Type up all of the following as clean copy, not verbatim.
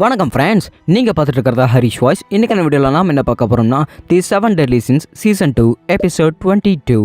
வணக்கம் ஃப்ரெண்ட்ஸ், நீங்கள் பார்த்துட்டு இருக்கிறதா ஹரிஷ் வாய்ஸ். இன்றைக்கான வீடியோவில் நாம் என்ன பார்க்க போகிறோம்னா the 7 Deadly Sins season 2 episode 22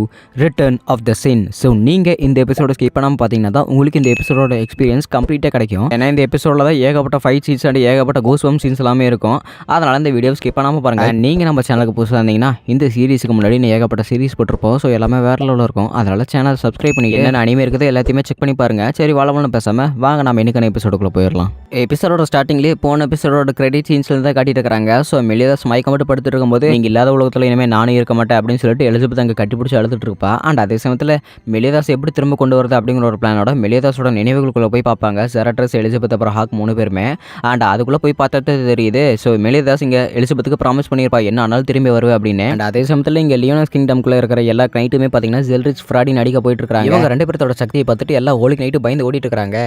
return of the sin. So நீங்கள் இந்த எபிசோட ஸ்கிப் பண்ணாமல் பார்த்தீங்கன்னா தான் உங்களுக்கு இந்த எபிசோட எக்ஸ்பீரியன்ஸ் கம்ப்ளீட்டாக கிடைக்கும். ஏன்னா இந்த எபிசோடில் தான் ஏகப்பட்ட ஃபைட் சீன்ஸ் அண்ட் ஏகப்பட்ட கோஸ்வம் சீன்ஸ் எல்லாமே இருக்கும். அதனால் இந்த வீடியோ ஸ்கிப் பண்ணாமல் பாருங்கள். நீங்கள் நம்ம சேனலுக்கு புதுசாக இருந்தீங்கன்னா இந்த சீரிஸுக்கு முன்னாடி ஏகப்பட்ட சீரிஸ் போட்டிருப்போம். ஸோ எல்லாமே வேறு லெவலில் இருக்கும். அதனால் சேனல் சப்ஸ்கிரைப் பண்ணி என்ன அனிமே இருக்குது எல்லாத்தையுமே செக் பண்ணி பாருங்கள். சரி, வளவலன்னு பேசாமல் வாங்க நம்ம இன்னைக்கான எபிசோடுக்குள்ளே போயிடலாம். எபிசோட ஸ்டார்டிங்லேயே போன எபிசோட கிரெடிட் சீன்ஸ்ல தான் காட்டிட்டு இருக்காங்க. ஸோ மெலிதாஸ் மயக்கம் மட்டும் படுத்துட்டு இருக்கும்போது நீங்கள் இல்லாத உலகத்தில் இனிமேல் நானும் இருக்க மாட்டேன் அப்படின்னு சொல்லிட்டு எலிசபெத் அங்கே கட்டிப்பிடிச்சு அழுதுட்டு இருப்பா. அண்ட் அதே சமயத்தில் மெலிதாஸ் எப்படி திரும்ப கொண்டு வருது அப்படிங்கிற ஒரு பிளானோட மெலிதாஸோட நினைவுகளுக்குள்ளே போய் பார்ப்பாங்க. செரட்ரஸ், எலிசபெத் அப்புறம் ஹாக் 3 பேருமே. அண்ட் அதுக்குள்ளே போய் பார்த்துட்டு தெரியுது. ஸோ மெலிதாஸ் இங்கே எலிசபெத்துக்கு ப்ராமிஸ் பண்ணியிருப்பா என்ன ஆனாலும் திரும்பி வருவேன் அப்படின்னு. அண்ட் அதே சமயத்தில் இங்கே லியோனஸ் கிங்டம்குள்ளே இருக்கிற எல்லா நைட்டுமே பார்த்தீங்கன்னா ஜெல்ரிச் ஃப்ராடி நடிக்க போயிட்டு இருக்காங்க. இவங்க 2 பேரோட சக்தியை பார்த்துட்டு எல்லா ஹோலி நைட்டு பயந்து ஓடிட்டு இருக்காங்க.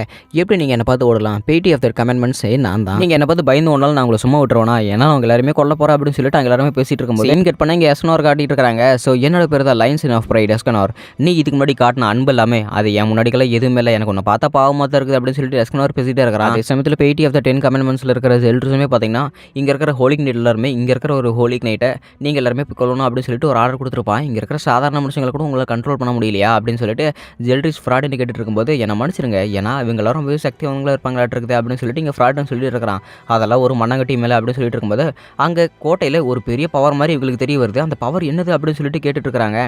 எப்படி நீங்கள் என்ன பார்த்து ஓடலாம்? பேட்டி ஆஃப் தர் கமெண்ட்மெண்ட்ஸ் நான் தான். நீங்கள் என்ன பார்த்து பயந்து ஓடலாம், நான் உங்களை சும்மா விட்டுருவோனா? ஏன்னா அவங்க எல்லாருமே கொல்ல போகிறா அப்படின்னு சொல்லிட்டு அங்கே எல்லாருமே பேசிட்டு இருக்கும்போது ஏன் கட் பண்ண இங்கே எஸ்கனார் காட்டிட்டு இருக்காங்க. ஸோ என்னோட பேர் தான் லைன்ஸ் ஆஃப் பிரைட் எஸ்கனார். நீ இதுக்கு முன்னாடி காட்டின அன்பு எல்லாமே அது என் முன்னாடிக்கெல்லாம் எதுவுமே இல்லை, எனக்கு ஒன்று பார்த்தா பாவமாக தான் இருக்குது அப்படின்னு சொல்லிட்டு எஸ்கனார் பேசிட்டே இருக்கிறான். அதே சமயத்தில் பேட்டி ஆஃப் த 10 கமெண்ட்மெண்ட்ஸில் இருக்கிற எல்டர்ஸுமே பார்த்தீங்கன்னா இங்கே இருக்கிற ஹோலிக் நைட் எல்லாருமே இங்கே இருக்கிற ஒரு ஹோலிக் நைட்டை நீங்கள் எல்லாருமே கொள்ளணும் அப்படின்னு சொல்லிட்டு ஒரு ஆர்டர் கொடுத்துருப்பான். இங்கே இருக்கிற சாதாரண மனுஷங்களை கூட உங்களை கண்ட்ரோல் பண்ண முடியலையா அப்படின்னு சொல்லிட்டு ஜெல்ரிச் ஃப்ராடுன்னு கேட்டுட்டு இருக்கும்போது என்ன மன்னிச்சிருங்க, ஏன்னா இவங்க எல்லாரும் சக்தி அவங்களா இருப்பாங்களாட்டு இருக்குது அப்படின்னு சொல்லிட்டு இங்கே ஃப்ராடுன்னு சொல்லிட்டு இருக்கிறான். அதெல்லாம் ஒரு மண்ணங்கட்டி மேலே அப்படின்னு சொல்லிட்டு இருக்கும்போது அங்கே கோட்டையில் ஒரு பெரிய பவர் மாதிரி இவங்களுக்கு தெரிய வருது. அந்த பவர் என்னது அப்படின்னு சொல்லிட்டு கேட்டுட்டு இருக்காங்க.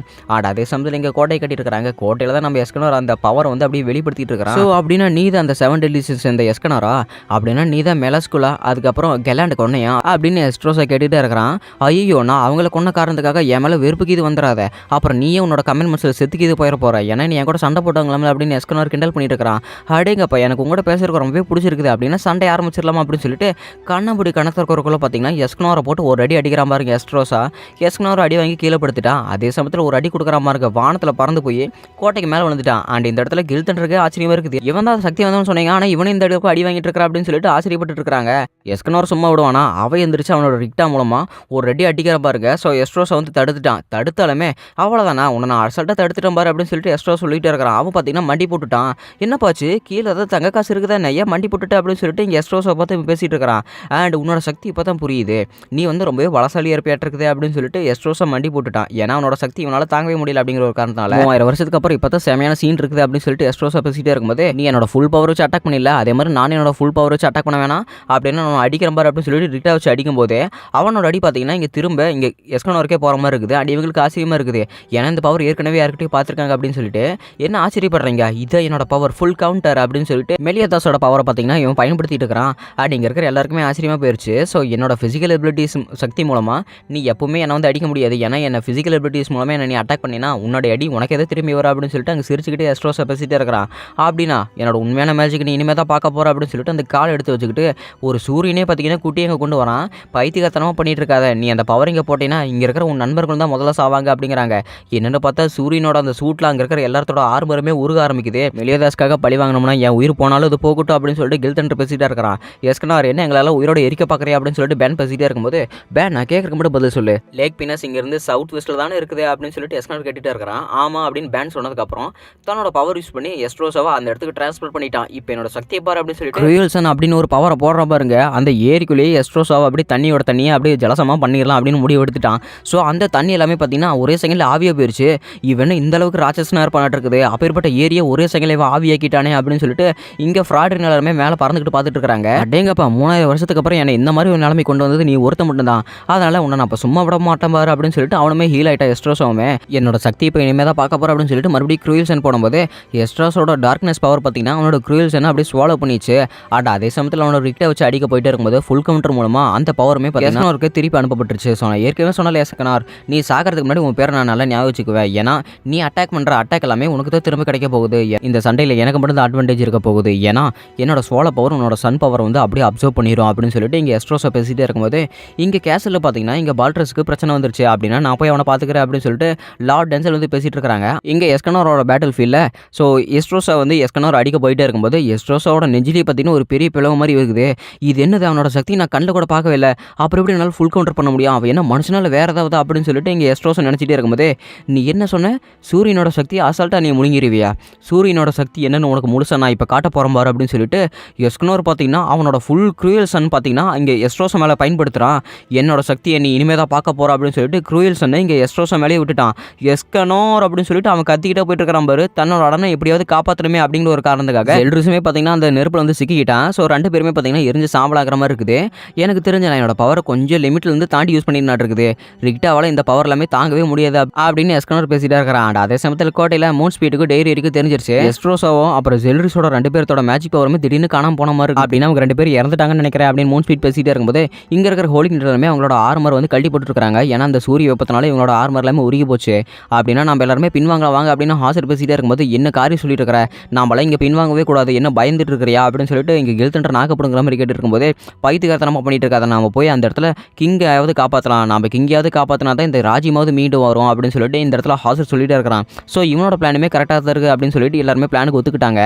அதே சமயத்தில் இங்கே கோட்டை கட்டிட்டு இருக்காங்க. கோட்டையில் தான் நம்ம எஸ்கனார் அந்த பவரை வந்து அப்படியே வெளிப்படுத்திட்டு இருக்கிறான். ஸோ அப்படின்னா நீ தான் அந்த 7 Deadly Sins இந்த எஸ்கனாரா? அப்படின்னா நீ தான் மெலஸ்குலா அதுக்கப்புறம் கெலாண்ட் கொன்னையா அப்படின்னு எஸ்ட்ரோஸை கேட்டுகிட்டே இருக்கிறான். ஐயோ, நான் அவங்கள கொன்ன காரணத்துக்காக என் மேலே வெறுப்புக்கு இது வந்துடாத, அப்புறம் நீயே உன்னோட கமெண்ட்மெண்ட்ஸில் செத்துக்கு இது போயிட போகிற, ஏன்னா நீ என் கூட சண்டை போட்டாங்களாமே அப்படின்னு எஸ்கனார் கிண்டல் பண்ணிட்டு இருக்கிறான். அடேங்கப்பா, எனக்கு உங்களோட பேசுறதுக்கு ரொம்பவே பிடிச்சிருக்குது அப்படின்னா சண்டை ஆரம்பிச்சிடலாமா அப்படின்னு சொல்லிட்டு கண்ணபடி கணத்திற்குள்ள பார்த்தீங்கன்னா எஸ்கனாரை போட்டு ஒரு அடி அடிக்கிற மாதிரி எஸ்ட்ரோஸா எஸ்கனார் அடி வாங்கி கீழே படுத்துட்டான். அதே சமயத்தில் ஒரு அடி கொடுக்குற மாதிரி இருக்க வானத்தில் பறந்து போய் கோட்டைக்கு மேலே விழுந்துட்டான். அண்ட் இந்த இடத்துல கில்தண்டருக்கு ஆச்சரியமாக இருக்குது. இவன் தான் சக்தி வந்தவன்னு சொன்னீங்க, ஆனால் இவனே இந்த இடத்துக்கு அடி வாங்கிட்டு இருக்கிறா அப்படின்னு சொல்லிட்டு ஆச்சரியப்பட்டு இருக்காங்க. எஸ்கனார் சும்மா விடுவானா? அவன் எந்திரிச்சு அவனோட ரிக்டா மூலமாக ஒரு அடி அடிக்கிற பாருங்க. ஸோ எஸ்ட்ரோஸை வந்து தடுத்துட்டான். தடுத்தாலுமே அவ்வளோதானா, உன்னை நான் அசல்ட்டாக தடுத்துட்டேன் பாரு அப்படின்னு சொல்லிட்டு எஸ்ட்ரோ சொல்லிட்டு இருக்கிறான். அவன் பார்த்தீங்கன்னா மண்டி போட்டுட்டான். என்னப்பாச்சு, கீழே ஏதாவது தங்க காசு இருக்குதா நையா மண்டி போட்டுட்டு அப்படின்னு சொல்லிட்டு இங்கே எஸ்ட்ரோஸை பார்த்து பேசிட்டு இருக்கிறான். அண்ட் உன்னோட சக்தி இப்போ தான் புரியுது, நீ வந்து ரொம்பவே வளசாலியாக இருப்பியாட்டிருக்குது அப்படின்னு சொல்லிட்டு எஸ்ட்ரோஸை மண்டி போட்டுட்டான். ஏன்னா அவனோட சக்தி இவனால் தாங்கவே முடியல அப்படிங்கிற ஒரு காரணத்தால 3000 வருஷத்துக்கு அப்புறம் இப்போ தான் செமையான சீன் இருக்குது அப்படின்னு சொல்லிட்டு எஸ்ட்ரோஸை பேசிட்டே இருக்கும்போது நீ என்னோட ஃபுல் பவர் வச்சு அட்டாக் பண்ணிடல, அதே மாதிரி நான் என்னோட ஃபுல் பவர் வச்சு அட்டாக் பண்ண வேணாம் அப்படின்னு நான் அடிக்கிற பாரு அப்படின்னு சொல்லிட்டு ரிக்டா வச்சு அடிக்கும் போதே அவனோட அடி பார்த்தீங்கன்னா இங்கே திரும்ப இங்கே எஸ்கனாருக்கே போகிற மாதிரி இருக்குது. அண்ட் இவங்களுக்கு ஆச்சரியமாக இருக்குது, ஏன்னா இந்த பவர் ஏற்கனவே யாருக்கிட்டையும் பார்த்துருக்காங்க அப்படின்னு சொல்லிட்டு என்ன ஆச்சரியப்படுறீங்க, இதை என்னோட பவர் ஃபுல் கவுண்டர் அப்படின்னு சொல்லிட்டு மெலியதாஸோட பவரை பார்த்தீங்கன்னா இவன் பயன்படுத்திட்டு இருக்கிறான். அண்ட் இங்கே இருக்கிற எல்லாருக்குமே ஆச்சரியமாக போயிடுச்சு. ஸோ என்னோட ஃபிசிக்கல் எபிலிட்டிஸ் சக்தி மூலமாக நீ எப்பவுமே என்னை வந்து அடிக்க முடியாது, ஏன்னா என்ன ஃபிசிக்கல் எபிலிட்டிஸ் மூலமாக என்ன நீ அட்டாக் பண்ணினா உன்னோட அடி உனக்கு எதை திரும்பி வர அப்படின்னு சொல்லிட்டு அங்கே சிரிச்சுக்கிட்டே எஸ்ட்ரோஸை பேசிட்டே இருக்கிறான். அப்படின்னா என்னோட உண்மையான மேஜிக் நீ இனிமேல் தான் பார்க்க போகிற அப்படின்னு சொல்லிட்டு அந்த கால் எடுத்து வச்சுக்கிட்டு ஒரு சூரியனே பார்த்தீங்கன்னா குட்டி அங்கே கொண்டு வரான். பைத்தியகாரத்தனமாக பண்ணிட்டு இருக்காத, நீ அந்த பவர் இங்கே போட்டீங்கன்னா இங்கே இருக்கிற உன் நண்பர்கள் தான் முதல்ல சாவாங்க அப்படிங்கிறாங்க. என்னென்னு பார்த்தா சூரியனோட அந்த சூட்டில் அங்கே இருக்கிற எல்லாத்தோட ஆர்மருமே உருக ஆரம்பிக்குது. மெலியதாஸ்க்காக பழி வாங்கினோம்னா என் உயிர் போனாலும் இது போகட்டும் அப்படின்னு சொல்லிட்டு கில்தண்டர் பேசிட்டே இருக்கிறான். எஸ்கனார் என்ன எங்களால் உயிரோட எரிக்க பார்க்குறியா அப்படின்னு சொல்லிட்டு பேன் பேசிட்டே இருக்கும்போது பேன் நான் கேட்கறக்கு மட்டும் பதில் சொல்லு, லேக் பினஸ் இங்கேருந்து சவுத் வெஸ்ட்டில் தானே இருக்குது அப்படின்னு சொல்லிட்டு எஸ்கனார் கேட்டுகிட்டே இருக்கிறான். ஆமாம் அப்படின்னு பேன் சொன்னதுக்கப்புறம் தன்னோட பவர் யூஸ் பண்ணி எஸ்ட்ரோஸாவை அந்த இடத்துக்கு ட்ரான்ஸ்ஃபர் பண்ணிட்டான். இப்போ என்னோட சக்தியை பாரு அப்படின்னு சொல்லிட்டு க்ரூயல்சன் அப்படின்னு ஒரு பவரை போடுற பாருங்க. அந்த ஏரிக்குள்ளேயே எஸ்ட்ரோஸாவை அப்படியே தண்ணியோட தண்ணியை அப்படியே ஜலசமாக பண்ணிடலாம் அப்படின்னு முடிவு எடுத்துட்டான். ஸோ அந்த தண்ணி எல்லாமே பார்த்தீங்கன்னா ஒரே செகண்டில் ஆவியாக போயிடுச்சு. இவன் இந்த அளவுக்கு ராட்சசனாக இருப்பானாட்டு இருக்குது, அப்பேற்பட்ட ஏரியா ஒரே செகண்டில் ஆவியாக்கிட்டானே அப்படின்னு சொல்லிட்டு இங்கே ஃப்ராட் எல்லாருமே மேலே பறந்துக்கிட்டு பார்த்துட்டு இருக்காங்க. அடேங்கப்பா, 3000 வருஷத்துக்கு அப்புறம் என்னை இந்த மாதிரி ஒரு நிலைமை கொண்டு வந்தது நீ ஒருத்த மட்டும் தான், அதனால உன்னை நான் இப்போ சும்மா விட மாட்டேன் பாரு அப்படின்னு சொல்லிட்டு அவனுமே ஹீல் ஆகிட்டா. எஸ்ட்ரோஸாவுமே என்னோட சக்தி இப்போ இனிமேல் தான் பார்க்க போகிறேன் அப்படின்னு சொல்லிட்டு மறுபடியும் க்ரூயல்சன் போடும்போது எஸ்ட்ரோஸோட டார்க்னஸ் பவர் பார்த்தீங்கன்னா அவனோட க்ரூயல்சனை அப்படியே ஸ்வாலோ பண்ணிச்சு. அண்ட் அதே சமயத்தில் அவனோட ரிக்டை வச்சு அடிக்க போயிட்டே இருக்கும்போது ஃபுல் கவுண்டர் மூலமாக அந்த பவருமே பார்த்தீங்கன்னா திருப்பி அனுப்பப்பட்டுருச்சு. ஸோ நான் ஏற்கனவே சொன்னால எஸ்கனார், நீ சாகிறதுக்கு முன்னாடி உன் பேரை நான் நல்லா ஞாபகம் வச்சுக்குவேன், ஏன்னா நீ அட்டாக் பண்ணுற அட்டாக் எல்லாமே உனக்கு தான் திரும்ப கிடைக்க போகுது. இந்த சண்டையில் எனக்கு மட்டும் தான் அட்வான்டேஜ் இருக்க போகுது, ஏன்னா என்னோட சோழ பவர் உன்னோட சன் பவர் வந்து அப்படியே அப்சர்வ் பண்ணிடும் அப்படின்னு சொல்லிட்டு இங்கே எஸ்ட்ரோஸை பேசிட்டே இருக்கும்போது இங்கே கேசலில் பார்த்தீங்கன்னா இங்கே பால்ட்ரஸ்க்கு பிரச்சனை வந்துருச்சு. அப்படின்னா நான் போய் அவனை பார்த்துக்கிறேன் அப்படின்னு சொல்லிட்டு லார்ட் டென்சல் வந்து பேசிட்டு இருக்காங்க. இங்கே எஸ்கனாரோட பேட்டில் ஃபீல்டில் ஸோ எஸ்ட்ரோஸை வந்து எஸ்கனார் அடிக்க போயிட்டே இருக்கும்போது எஸ்ட்ரோஸோட நெஞ்சிலே பார்த்தீங்கன்னா ஒரு பெரிய பிளவு மாதிரி இருக்குது. இது என்னது, அவனோட சக்தி நான் கண்ணில் கூட பார்க்கவே இல்லை, அப்புறம் எப்படி என்னால் ஃபுல் கவுண்டர் பண்ண முடியும், அவன் என்ன மனுஷனால வேறு ஏதாவது அப்படின்னு சொல்லிட்டு இங்கே எஸ்ட்ரோஸை நினச்சிட்டே இருக்கும்போது நீ என்ன சொன்ன, சூரியனோட சக்தி அசால்ட்டாக நீ முழுங்கிருவியா, சூரியனோட சக்தி என்னன்னு உனக்கு முழுசா நான் இப்போ காட்ட போகிறேன் பாரு அப்படின்னு சொல்லிட்டு எஸ்கனார் பார்த்தீங்கன்னா அவனோட ஃபுல் க்ரூயல் சன் பார்த்தீங்கன்னா இங்கே எஸ்ட்ரோஸா மேலே பயன்படுத்துகிறான். என்னோட சக்தியை நீ இனிமே தான் பார்க்க போகிற அப்படின்னு சொல்லிட்டு க்ரூயல் சன்னை இங்கே எஸ்ட்ரோஸா மேலேயே விட்டுட்டான். எஸ்கனோர் அப்படின்னு சொல்லிட்டு அவன் கத்திக்கிட்டே போயிட்டு இருக்கிறான் பாரு. தன்னோட உடனே எப்படியாவது காப்பாற்றணுமே அப்படிங்கிற ஒரு காரணத்துக்காக எல்ட்ரிஸுமே பார்த்தீங்கன்னா அந்த நெருப்பில் வந்து சிக்கிக்கிட்டான். ஸோ 2 பேருமே பார்த்தீங்கன்னா எரிஞ்சு சாம்பலாகிற மாதிரி இருக்குது. எனக்கு தெரிஞ்ச நான் என்னோட பவரை கொஞ்சம் லிமிட்லேருந்து தாண்டி யூஸ் பண்ணிட்டு இருக்குது. ரிக்டாவால் இந்த பவர் எல்லாமே தாங்கவே முடியாது அப்படின்னு எஸ்கனர் பேசிட்டே இருக்கிறான். அதே சமயத்தில் கோட்டையில் மூன் ஸ்பீடுக்கு டெய்ரிக்கு தெரிஞ்சிருச்சு எஸ்ட்ரோஸாவும் அப்புறம் ஜெல்ரிஸோட 2 பேர்த்தோட மேஜிக் பவருமே திடீர்னு காணாம போன மாதிரி அப்படின்னு அவங்க 2 பேர் இறந்துட்டாங்கன்னு நினைக்கிறேன் அப்படின்னு மூன் ஸ்பீட் பேசிட்டே இருக்கும்போது இங்கே இருக்கிற ஹோலி நின்றமே அவங்களோட ஆர்மர் வந்து கழட்டி போட்டுருக்காங்க. ஏன்னா அந்த சூரிய வெப்பத்தினால இவங்களோட ஆர்மர் எல்லாமே உருகி போச்சு. அப்படின்னா நம்ம எல்லாருமே பின்வாங்க வாங்க அப்படின்னு ஹாசர் பேசிட்டே இருக்கும்போது என்ன காரியம் சொல்லிட்டு இருக்கிற, நம்மளாம் இங்கே பின்வாங்கவே கூடாது, என்ன பயந்துட்டு இருக்கிறியா அப்படின்னு சொல்லிட்டு இங்கே கெல்தண்டர் நாக்கப்படுங்கிற மாதிரி கேட்டு இருக்கும்போது பைத்தியக்காரத்தனமா பண்ணிட்டு இருக்காத, நம்ம போய் அந்த இடத்துல கிங்காவது காப்பாற்றலாம், நம்ம கிங்காவது காப்பாற்றினா தான் இந்த ராஜ்யமாவது மீண்டும் வரும் அப்படின்னு சொல்லிட்டு இந்த இடத்துல ஹாசர் சொல்லிட்டே இருக்கிறான். ஸோ இவனோட பிளானுமே கரெக்டாக தான் இருக்குது அப்படின்னு சொல்லிட்டு எல்லாருமே பிளானுக்கு ஒத்துக்கிட்டாங்க.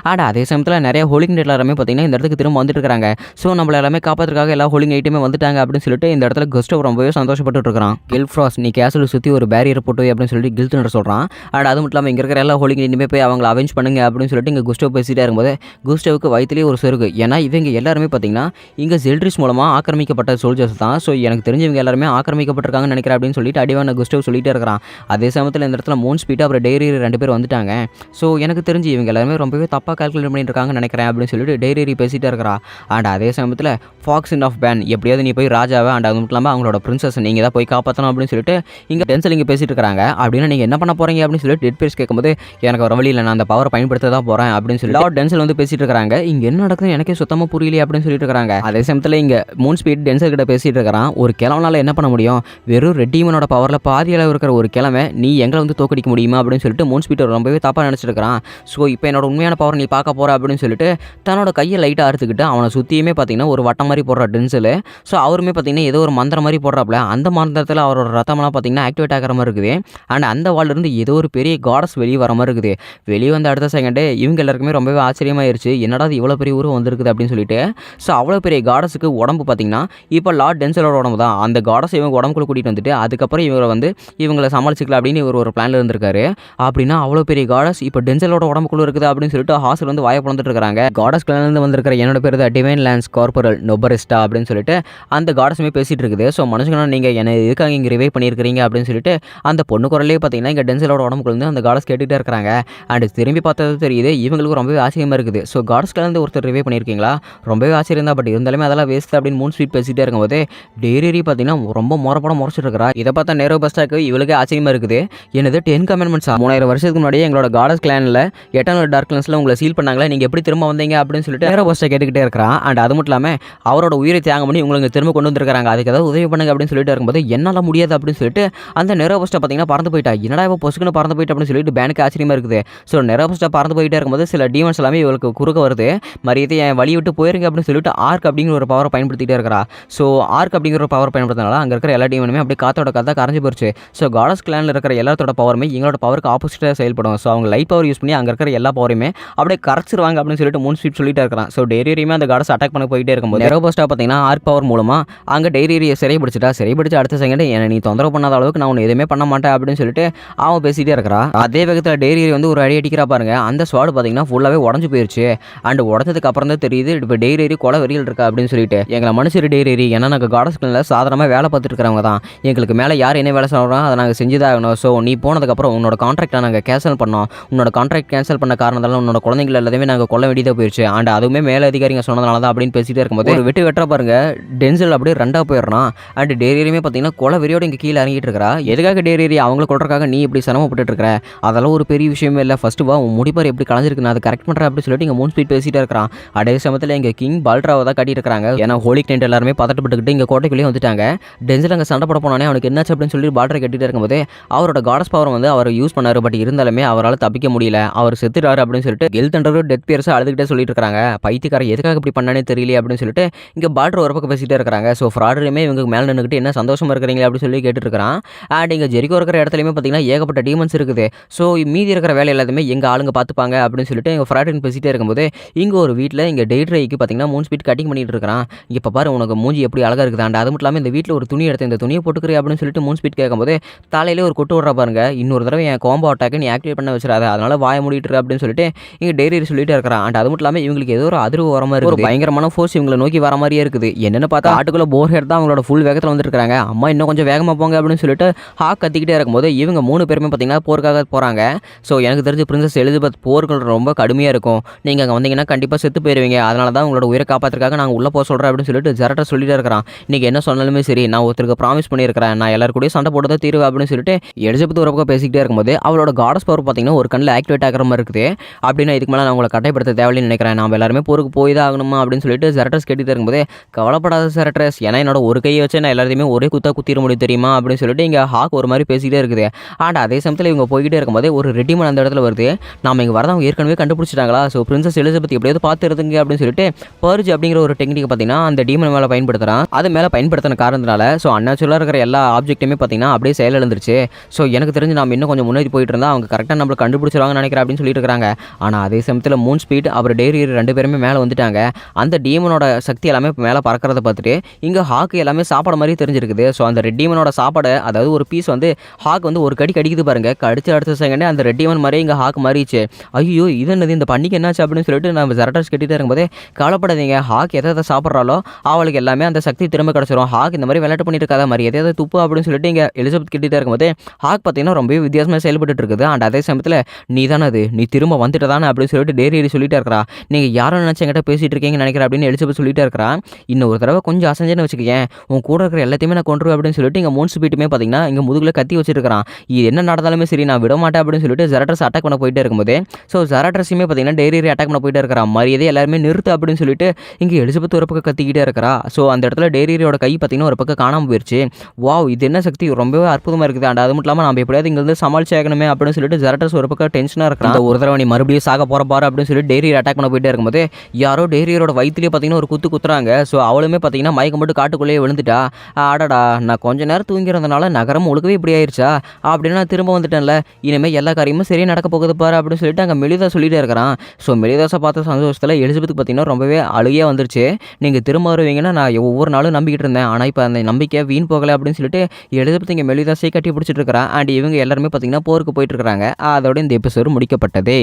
ஆனால் அதே சமயத்தில் நிறைய ஹோலிங் எல்லாருமே பார்த்தீங்கன்னா இந்த இடத்துக்கு திரும்ப வந்துட்டு இருக்காங்க. ஸோ நம்மள எல்லாமே காப்பாற்றுக்காக எல்லா ஹோலிங் ஐட்டமே வந்துட்டாங்க அப்படின்னு சொல்லிட்டு இந்த இடத்துல கெஸ்டோ ரொம்பவே சந்தோஷப்பட்டு இருக்கிறான். கில்ஃப்ராஸ்ட் நீ கேசலை சுற்றி ஒரு பேரியர் போட்டு அப்படின்னு சொல்லிட்டு கில்தண்டர் சொல்கிறான். அண்ட் அது மட்டும் இல்லாமல் இங்கே இருக்கிற எல்லா ஹோலிங் ஐட்டமே போய் அவங்களை அவெஞ்ச் பண்ணுங்க அப்படின்னு சொல்லிட்டு இங்கே குஸ்டோ பேசிட்டே இருக்கும்போது குஸ்டோவுக்கு வயிற்றுலேயே ஒரு செருக்கு. ஏன்னா இவங்க எல்லாருமே பார்த்தீங்கன்னா இங்கே ஜெல்ட்ரிஸ் மூலமாக ஆக்கிரமிக்கப்பட்ட சோல்ஜர்ஸ் தான். ஸோ எனக்கு தெரிஞ்சவங்க எல்லாருமே ஆக்கிரமிக்கப்பட்டிருக்காங்கன்னு நினைக்கிறேன் அப்படின்னு சொல்லிட்டு அடிவான குஸ்டோ சொல்லிட்டே இருக்கிறான். அதே சமயத்தில் இந்த இடத்துல மூன் ஸ்பீட் அப்புறம் டெய்ரி 2 பேர் வந்துட்டாங்க. ஸோ எனக்கு தெரிஞ்சு இவங்க எல்லாருமே ரொம்பவே தப்பாக கால்குலேட் பண்ணிட்டு இருக்காங்கன்னு நினைக்கிறேன் அப்படின்னு சொல்லிட்டு டெய்ரி பேசிட்டே இருக்கிறா. அண்ட் அதே சமயத்தில் ஃபாக்ஸ் இன் ஆஃப் பேன் எப்படியாவது நீ போய் ராஜாவை அண்ட் அது மட்டும் இல்லாமல் அவங்களோட பிரின்சஸ் நீங்கள் தான் போய் காப்பாற்றணும் அப்படின்னு சொல்லிட்டு இங்கே டென்சல் இங்கே பேசிட்டு இருக்காங்க. அப்படின்னா நீங்கள் என்ன பண்ண போகிறீங்க அப்படின்னு சொல்லிட்டு டெட் பேஸ் கேட்கும்போது எனக்கு ஒரு வழியில் நான் அந்த பவரை பயன்படுத்த தான் போகிறேன் அப்படின்னு சொல்லி லார்ட் டென்சல் வந்து பேசிட்டு இருக்காங்க. இங்கே என்ன நடக்குதுன்னு எனக்கே சுத்தமாக புரியலையே அப்படின்னு சொல்லிட்டு இருக்காங்க. அதே சமயத்தில் இங்கே மூன் ஸ்பீட் டென்சல் கிட்ட பேசிட்டு இருக்கிறான். ஒரு கிழவனால என்ன பண்ண முடியும், வெறும் ரெட் டீமனோட பவரில் பாதி அளவு இருக்கிற ஒரு கிழமை நீ எங்களை வந்து தோக்கடிக்க முடியுமா அப்படின்னு சொல்லிட்டு மூன் ஸ்பீட் ரொம்பவே தப்பாக நினச்சிருக்கிறான். ஸோ இப்போ என்னோட உண்மையான பவர் நீ பார்க்க போகிற அப்படின்னு சொல்லிட்டு தன்னோட கையை லைட்டாக அறுத்துக்கிட்டு அவனை சுற்றியுமே பார்த்தீங்கன்னா ஒரு வட்டம் மாதிரி போடுற டென்சல். ஸோ அவருமே பார்த்தீங்கன்னா ஏதோ ஒரு மந்திரம் மாதிரி போடுறாப்புல. அந்த மந்திரத்தில் அவரோட ரத்தமெல்லாம் பார்த்தீங்கன்னா ஆக்டிவேட் ஆகிற மாதிரி இருக்குது. அண்ட் அந்த வாலிருந்து ஏதோ ஒரு பெரிய காடஸ் வெளியே வர மாதிரி இருக்குது. வெளியே வந்து அடுத்த செகண்டே இவங்க எல்லாருக்குமே ரொம்பவே ஆச்சரியமாயிருச்சு. என்னடா அது இவ்வளோ பெரிய உருவம் வந்திருக்குது அப்படின்னு சொல்லிட்டு. ஸோ அவ்வளோ பெரிய காடஸுக்கு உடம்பு பார்த்தீங்கன்னா இப்போ லார்ட் டென்சலோட உடம்பு தான். அந்த காடஸ் இவங்க உடம்புக்குள்ள கூட்டிகிட்டு வந்துட்டு அதுக்கப்புறம் இவரை வந்து இவங்களை சமாளிச்சிக்கலாம் அப்படின்னு இவர் ஒரு பிளான்ல இருந்திருக்காரு. அப்படின்னா அவ்வளோ பெரிய காடஸ் இப்போ டென்சலோட உடம்புக்குள்ள இருக்குது அப்படின்னு சொல்லிட்டு ஹாஸ்டல் வந்து வாய பிளந்துட்டு இருக்காங்க. காடஸ் கிளான்லேருந்து வந்திருக்கிற என்னோட பேர் தான் டிவைன் லேன்ஸ் கார்பரல் நொபரிஸ்டா அப்படின்னு சொல்லிட்டு அந்த காடஸுமே பேசிட்டு இருக்குது. ஸோ மனுஷங்க நீங்கள் என்ன எதுக்காக இங்கே ரிவைவ் பண்ணியிருக்கிறீங்க அப்படின்னு சொல்லிட்டு அந்த பொண்ணு குரலே பார்த்தீங்கன்னா இங்கே டென்சலோட உடம்புக்குள்ள வந்து அந்த காடஸ் கேட்டுகிட்டே இருக்கிறாங்க. அண்ட் திரும்பி பார்த்தது தெரியுது இவங்களுக்கு ரொம்பவே ஆச்சரியமாக இருக்குது. ஸோ காடஸ்லேருந்து ஒருத்தர் ரிவைவ் பண்ணியிருக்கீங்களா, ரொம்பவே ஆச்சரியம் தான். பட் இருந்தாலுமே அதெல்லாம் வேஸ்ட் அப்படின்னு மூன் ஸ்வீட் பேசிகிட்டே இருக்கும்போது டெய்ரி பார்த்தீங்கன்னா ரொம்ப முறைச்சிட்டு இருக்கிறா. இதை பார்த்தா நேரோ பஸ்டாக்கு இவளுக்கு ஆச்சரியமாக இருக்குது. என்னது 10 கமெண்ட்மெண்ட்ஸா, 3000 வருஷத்துக்கு முன்னாடியே எங்களோட காடஸ் கிளானில் எட்டர்னல் டார்க்னஸில் உங்களை சீல் பண்ணாங்களா, நீங்கள் எப்படி திரும்ப வந்தீங்க அப்படின்னு சொல்லிட்டு நேரோ பஸ்டா கேட்டுக்கிட்டே இருக்கிறான். அண்ட் அது மட்டும் இல்லாமல் அவரோட உயிரை தியாகம் பண்ணி உங்களுக்கு திரும்ப கொண்டு வந்திருக்காங்க, அதுக்கு ஏதாவது உதவி பண்ணுங்க அப்படின்னு சொல்லிட்டு இருக்கும்போது என்னால் முடியாது அப்படின்னு சொல்லிட்டு அந்த நேரோ பஸ்டா பார்த்தீங்கன்னா பறந்து போயிட்டா. என்னடா இப்போ பொசுக்குன்னு பறந்து போயிட்டு அப்படின்னு சொல்லிட்டு பேனுக்கு ஆச்சரியமாக இருக்குது. ஸோ நேரோ பஸ்டா பறந்து போயிட்டே இருக்கும்போது சில டீமன்ஸ் எல்லாமே இவளுக்கு குறுக்க வருது. மரியாதை என் வழி விட்டு போயிருங்க அப்படின்னு சொல்லிட்டு ஆர்க் அப்படிங்கிற ஒரு பவரை பயன்படுத்திட்டே இருக்கிறா. ஸோ ஆர்க் அப்படிங்கிற ஒரு பவர் பயன்படுத்தினால அங்கே இருக்கிற எல்லா டீமனுமே அப்படியே காத்தோட காத்தா கரைஞ்சி போயிடுச்சு. ஸோ காடஸ் கிளானில் இருக்கிற எல்லாத்தோட பவருமே எங்களோட பவருக்கு ஆப்போசிட்டாக செயல்படும். ஸோ அவங்க லைட் பவர் யூஸ் பண்ணி அங்கே இருக்கிற எல்லா பவரையுமே அப்படியே கரைச்சிருவாங்க அப்படின்னு சொல்லிட்டு மூன் ஸ்வீட் சொல்லிட்டு இருக்கிறான். ஸோ டெய்ரியுமே அந்த காடஸ் அட்டாக் பண்ண போயிட்டே இருக்கும்போது நேரோ பஸ்டா பார்த்தீங்கன்னா ஆர்க் பவர் மூலமாக அங்கே டெய்ரியை சிறைபிடிச்சு அடுத்த செகண்ட் என்னை நீ தொந்தரவு பண்ணாத அளவுக்கு நான் ஒன்று எதுவுமே பண்ண மாட்டேன் அப்படின்னு சொல்லிட்டு அவன் பேசிகிட்டே இருக்கிறான். அதே வேகத்தில் டெய்ரி வந்து ஒரு அடி அடிக்கிறா பாருங்க. அந்த ஸ்வாடு பார்த்தீங்கன்னா ஃபுல்லாகவே உடஞ்சு போயிடுச்சு. அண்ட் உடஞ்சதுக்கு அப்புறம் தான் தெரியுது இப்போ டெய்ரி கொலை வெறியில் இருக்கா அப்படின்னு சொல்லிட்டு. எங்களை மனுஷர் டெய்ரி ஏன்னா நாங்கள் காடஸ் கிளானில் சாதாரணமாக வேலை பார்த்துட்டு இருக்கிறவங்க தான். எங்களுக்கு மேலே யார் என்ன வேலை சொல்கிறோம் அதை நாங்கள் செஞ்சுதான் ஆகணும். ஸோ நீ போனதுக்கப்புறம் உன்னோட கான்ட்ராக்டை நாங்கள் கேன்சல் பண்ணோம். உன்னோட கான்ட்ராக்ட் கேன்சல் பண்ண காரணத்தால உன்னோட குழந்தைகள் எல்லாத்தையுமே நாங்கள் கொல்ல வேண்டியதாக போயிடுச்சு. அண்ட் அதுவுமே மேலே அதிகாரிங்க சொன்னதுனால தான் அப்படின்னு பேசிட்டே இருக்கும்போது ஒரு வெட்டுற பாருங்க டென்சல் அப்படியே ரெண்டாக போயிடுறான். அண்ட் டெய்ரியுமே பார்த்தீங்கன்னா கொலை வெறியோட இங்கே கீழே இறங்கிட்டு இருக்கிறா. எதுக்காக டெய்ரி அவங்களை கொள்றதுக்காக நீ இப்படி சிரமப்பட்டு இருக்கிற, அதெல்லாம் ஒரு பெரிய விஷயமே இல்லை. ஃபர்ஸ்ட் வா உன் முடிப்பார் எப்படி கலைஞ்சிருக்கு நான் அதை கரெக்ட் பண்ணுறேன் அப்படின்னு சொல்லிட்டு இங்கே மூன் ஸ்பீட் பேசிட்டே இருக்கிறான். அதே சமயத்தில் இங்கே கிங் பால்ட்ராவை தான் கட்டியிருக்காங்க. ஏன்னா ஹோலி கிளைண்ட் எல்லாருமே பதட்டப்பட்டுக்கிட்டு இங்கே கோட்டைக்குள்ளேயே வந்துட்டாங்க. டென்சல் அங்கே சண்டை போட போனானே அவனுக்கு என்னாச்சு அப்படின்னு சொல்லி பால்ட்ரை கட்டிட்டு இருக்கும்போது அவரோட காடஸ் பவர் வந்து அவர் யூஸ் பண்ணாரு. பட் இருந்தாலுமே அவரால் தப்பிக்க முடியல, அவர் செத்துட்டாரு அப்படின்னு சொல்லிட்டு கெல்தண்டரும் டெத் பியர்ஸாக அழுதுகிட்டே சொல்லிட்டு இருக்காங்க. பைத்தியக்காரர் எதுக்காக இப்படி பண்ணானே தெரியல அப்படின்னு சொல்லிட்டு இங்கே பால்ட்ரு ஒரு பக்கம் பேசிட்டே இருக்காங்க. ஸோ ஃப்ராடருமே இவங்க மேலே நின்றுக்கிட்டு என்ன சந்தோஷமா இருக்கிறீங்களா அப்படின்னு சொல்லி கேட்டுட்டு இருக்கான். அண்ட் இங்கே ஜெரிகோ இருக்கிற இடத்துலையுமே பார்த்தீங்கன்னா ஏகப்பட்ட டீமன்ஸ் இருக்குது. ஸோ மீதி இருக்கிற வேலை எல்லாத்தையுமே எங்கள் ஆளுங்க பார்த்துப்பாங்க அப்படின்னு சொல்லிட்டு எங்கள் ஃப்ராடன் பேசிட்டே இருக்கும்போது இங்கே ஒரு வீட்டில் இங்கே டெய்ட்ரைக்கு பார்த்தீங்கன்னா மூன் ஸ்பீட் கட்டிங் பண்ணிட்டு இருக்கான். இப்போ பாரு உனக்கு மூஞ்சி எப்படி அழகாக இருக்குது. அண்ட் அது மட்டும் இல்லாமல் இந்த வீட்டில் ஒரு துணி எடுத்து இந்த துணியை போட்டுக்கிறேன் அப்படின்னு சொல்லிட்டு மூன் ஸ்பீட் கேட்கும்போது தலையிலே ஒரு கொட்டு விட்றா பாருங்க. இன்னொரு தடவை என் காம்போ அட்டாக்கை நீ ஆக்டிவேட் பண்ண வச்சிடாத, அதனால வாய மூடிட்டு அப்படின்னு சொல்லிட்டு இங்கே டெய்ரி சொல்லிட்டு இருக்கிறான். அண்ட் அது மட்டும் இல்லாமல் இவங்களுக்கு ஏதோ ஒரு அதிர்வு வர மாதிரி ஒரு பயங்கரமான ஃபோர்ஸ் இவங்களை நோக்கி வர மாதிரியே இருக்குது. என்னன்னு பார்த்தா ஆட்டுக்குள்ள போர் ஹெட் தான் அவங்களோட ஃபுல் வேகத்தில் வந்துட்டு இருக்காங்க. அம்மா இன்னும் கொஞ்சம் வேகமாக போங்க அப்படின்னு சொல்லிட்டு ஹாக் கத்திக்கிட்டே இருக்கும்போது இவங்க 3 பேருமே பார்த்தீங்கன்னா போருக்காக போகிறாங்க. ஸோ எனக்கு தெரிஞ்ச பிரின்சஸ் எலிசபெத் போர்கள் ரொம்ப கடுமையாக இருக்கும், நீங்கள் அங்கே வந்தீங்கன்னா கண்டிப்பாக செத்து போயிருவீங்க, அதனால தான் உங்களோட உயிரை காப்பாற்றுறதுக்காக நாங்கள் உள்ளே போக சொல்கிறேன் அப்படின்னு சொல்லிட்டு ஜெரட்டர் சொல்லிட்டே இருக்கிறான். நீங்கள் என்ன சொன்னாலுமே சரி, நான் ஒருத்தருக்கு ப்ராமிஸ் பண்ணியிருக்கிறேன், நான் எல்லாரும் கூட சண்டை போட்டு தான் தீர்வு அப்படின்னு சொல்லிட்டு எலிசபெத் ஒரு பக்கம் பேசிக்கிட்டே இருக்கும்போது அவளோட காடஸ் பவர் பார்த்தீங்கன்னா ஒரு கண்ணில் ஆக்டிவேட் ஆகிற மாதிரி இருக்குது. அப்படின்னா இதுக்கு மேலே நான் உங்களை கட்டாயப்படுத்த தேவையில்லைன்னு நினைக்கிறேன், நம்ம எல்லாருமே போருக்கு போய் தான் ஆகணுமா அப்படின்னு சொல்லிட்டு ஜெரட்டர்ஸ் கேட்டுட்டு இருக்கும்போது கவலைப்படாத ஜெரட்டர்ஸ், ஏன்னா என்னோட ஒரு கையை வச்சு நான் எல்லாத்தையுமே ஒரே குத்தா குத்திர முடியும் தெரியுமா அப்படின்னு சொல்லிட்டு இங்கே ஹாக் ஒரு மாதிரி பேசிக்கிட்டே இருக்குது. அண்ட் அதே சமயத்தில் இவங்க போய்கிட்டே இருக்கும்போது ஒரு ரெட்டிமன் அந்த இடத்துல வருது. நம்ம இங்கே வரதான் ஏற்கனவே கண்டுபிடிச்சிட்டாங்களா, ஸோ பிரின்சஸ் எலிசபெத் எப்படியாவது பார்த்துருதுங்க அப்படின்னு சொல்லிட்டு பர்ஜ் அப்படிங்கிற ஒரு டெக்னிக் பார்த்தீங்கன்னா அந்த டீமன் மேலே பயன்படுத்துகிறான். அது மேலே பயன்படுத்தின காரணத்தினால ஸோ அன்நேச்சுரலாக இருக்கிற எல்லா ஆப்ஜெக்ட்டுமே பார்த்தீங்கன்னா அப்படியே செயலிழந்துருச்சு. ஸோ எனக்கு தெரிஞ்சு நம்ம இன்னும் கொஞ்சம் முன்னாடி போயிட்டு இருந்தால் அவங்க கரெக்டாக நம்மளை கண்டுபிடிச்சிருவாங்கன்னு நினைக்கிறேன் அப்படின்னு சொல்லிட்டு இருக்காங்க. ஆனால் அதே சமயத்தில் மூன் ஸ்பீட் அப்புறம் டேரி 2 பேருமே மேலே வந்துட்டாங்க. அந்த டீமனோட சக்தி எல்லாமே இப்போ மேலே பறக்கிறத பார்த்துட்டு இங்கே ஹாக்கு எல்லாமே சாப்பாடு மாதிரி தெரிஞ்சிருக்குது. ஸோ அந்த ரெட் டீமனோட சாப்பாடை, அதாவது ஒரு பீஸ் வந்து ஹாக் வந்து ஒரு கடி கடிக்குது பாருங்க, கடிச்சு அடுத்த செகண்டே அந்த ரெட் டீமன் மாதிரியே இங்கே ஹாக் மாறிச்சு. ஐயோ இது என்னது, இந்த பண்ணிக்கு என்னாச்சு அப்படின்னு சொல்லிட்டு நம்ம ஜெரட்டர்ஸ் கட்டிகிட்டே இருக்கும்போதே கவலைப்படாதீங்க, ஹாக் எதை சாப்பிட்றாலோ அவளுக்கு எல்லாமே அந்த சக்தி திரும்ப கிடச்சிரும், ஹாக் இந்த மாதிரி விளையாட்டு பண்ணிட்டு இருக்காத மாதிரி எதாவது துப்பு அப்படின்னு சொல்லிட்டு இங்கே எலிசபெத் கிட்டே இருக்கும்போது ஹாக் பார்த்தீங்கன்னா ரொம்பவே வித்தியாசமாக செயல்பட்டு இருக்குது. அண்ட் அதே சமயத்தில் நீ தானே அது, நீ திரும்ப வந்துட்டு தானே அப்படின்னு சொல்லிட்டு டேரி சொல்லிட்டே இருக்கிறா. நீங்கள் யாரும் நினச்சி என்கிட்ட பேசிட்டு இருக்கீங்கன்னு நினைக்கிறேன் அப்படின்னு எலிசபெத் சொல்லிட்டே இருக்கிறா. இன்னும் ஒரு தடவை கொஞ்சம் அசைஞ்சுன்னு வச்சுக்கேன், உன் கூட இருக்கிற எல்லாத்தையுமே நான் கொண்டுருவேன் அப்படின்னு சொல்லிட்டு இங்கே மூன் ஸ்பீட்டுமே பார்த்தீங்கன்னா இங்கே முதுகில் கத்தி வச்சிருக்கான். இது என்ன நடந்தாலுமே சரி நான் விட மாட்டேன் அப்படின்னு சொல்லிட்டு ஜெரட்டர்ஸ் அட்டாக் பண்ண போயிட்டே இருக்கும்போது ஸோ ஜெரட்டர்ஸுமே பார்த்தீங்கன்னா டேரி அட்டாக் பண்ண போயிட்டே இருக்கிறான். மரியாதை எல்லாருமே நிறுத்து அப்படின்னு சொல்லிட்டு இங்கே எலிசபெத் ஒரு பக்கம் கத்திக்கிட்டே இருக்கிறா. ஸோ அந்த இடத்துல டேரியோட கை பார்த்தீங்கன்னா ஒரு பக்கம் காணாமல் போயிடுச்சு. வாவ் இது என்ன சக்தி, ரொம்பவே அற்புதமாக இருக்குது. அண்ட் அது மட்டும் இல்லாமல் நம்ம எப்படியாவது இங்கிருந்து சமாளிச்சாகணுமே அப்படின்னு சொல்லிட்டு ஜெரட்டர்ஸ் ஒரு பக்கம் டென்ஷனாக இருக்கிறான். ஒரு தடவை நீ மறுபடியும் சாக போற பாரு அப்படின்னு சொல்லி டேரி அட்டாக் பண்ண போயிட்டே இருக்கும்போது யாரோ டேரியோட வயிற்றுலேயே பார்த்தீங்கன்னா ஒரு குத்துறாங்க. ஸோ அவளுமே பார்த்தீங்கன்னா மயக்கம் போட்டு காட்டுக்குள்ளேயே விழுந்துட்டா. ஆடடா நான் கொஞ்ச நேரம் தூங்கிறதுனால நகரம் முழுக்கவே இப்படி ஆயிடுச்சா அப்படின்னு நான் திரும்ப வந்துட்டேன்ல, இனிமேல் எல்லா காரியமும் சரியாக நடக்க போகுது பாரு அப்படின்னு சொல்லிட்டு அங்கே மெலிதா சொல்லிட்டே இருக்கிறான். ஸோ மெலிதாஸை பார்த்த சந்தோஷத்தில் எலிசபெத்துக்கு பார்த்தீங்கன்னா ரொம்பவே அழுகையாக வந்துருச்சு. நீங்கள் திரும்ப வருவீங்கன்னா நான் ஒவ்வொரு நாளும் நம்பிக்கிட்டு இருந்தேன், ஆனால் இப்போ அந்த நம்பிக்கை வீண் போகலை அப்படின்னு சொல்லிட்டு எலிசபெத் இங்கே மெலிதாஸை கட்டி பிடிச்சிட்டு இருக்கிறான். அண்ட் இவங்க எல்லாருமே பார்த்தீங்கன்னா போருக்கு போயிட்டு இருக்கிறாங்க. அதோட இந்த எபிசோடு முடிக்கப்பட்டதே.